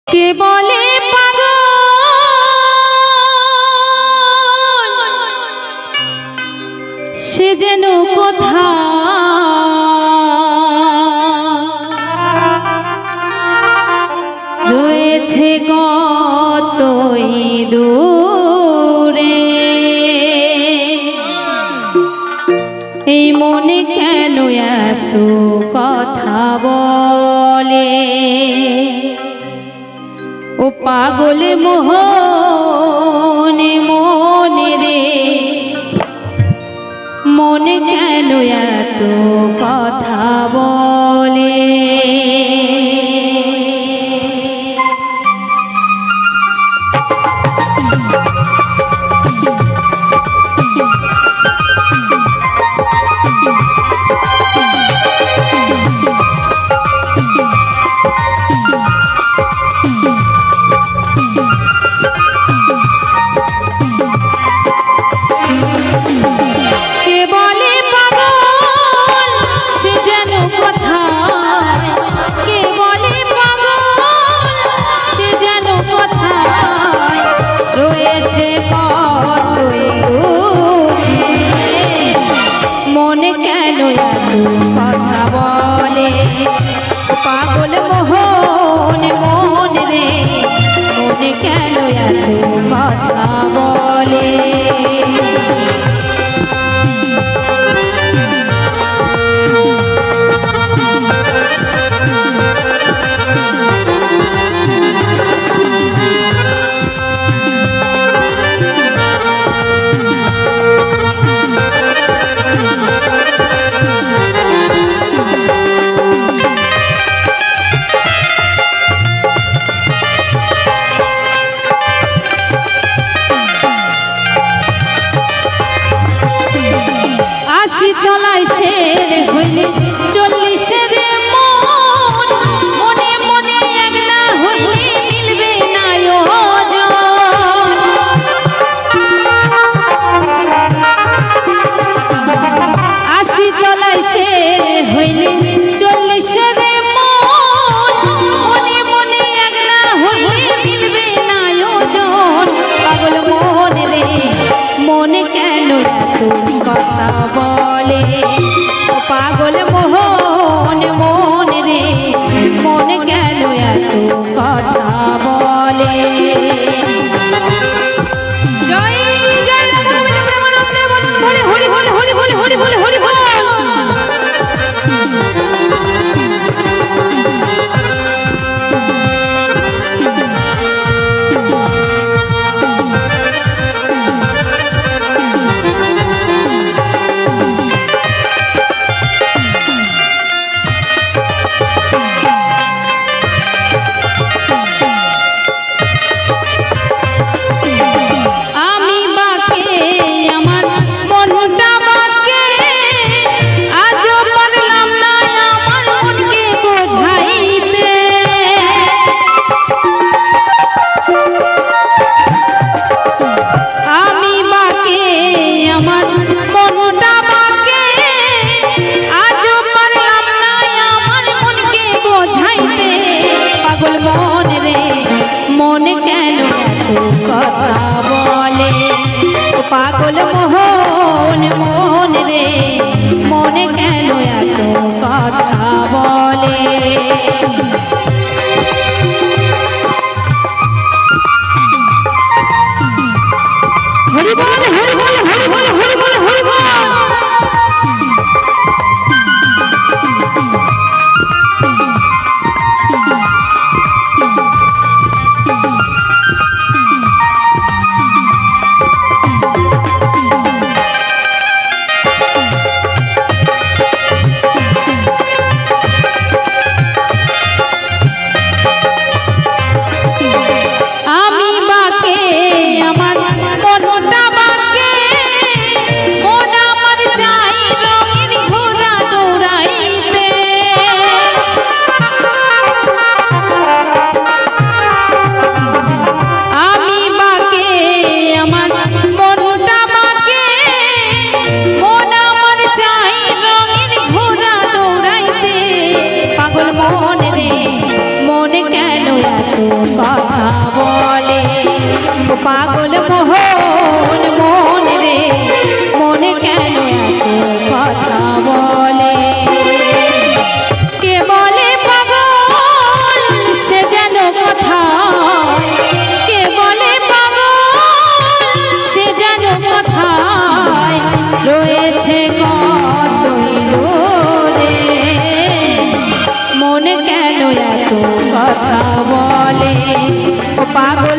কে বলে পাগল সে যেন কোথা রয়েছে কতই দূরে। এই মনে কেন এত কথা বলে, ও পাগল মোহনে মনে রে, মনে কেন এত কথা বলে। কথা বলে পাগল মোহন মন রে, মনে কেন এত কথা বলে। চলায় শের হইলে চল্লিশের মন, মনে মনে এক না হইলে মিলবে না ওজন। আশি চলায় শের হইলে চল্লিশের মন, মনে মনে এক না হইলে মিলবে না ওজন। পাগল মন রে, মনে কেন এত কথা বলে, ও পাগল মোহন মন রে, মনে কেন এত কথা বলে। জয় জয় রাধা হরি হরি হরি হরি হরি হরি হরি হরি হরি। পাগল মোহন মন রে, মনে কেন এত কথা বলে। হরি বল হরি বল হরি বল হরি বল হরি বল। কথা বলে ও পাগল মোহন মন রে মনে কেন এত কথা বলে কে বলে পাগল সে যেন কথা কে বলে পাগল সে যেন কথায় রয়েছে কতই দূরে মন কেন এত কথা বলে ও পাগল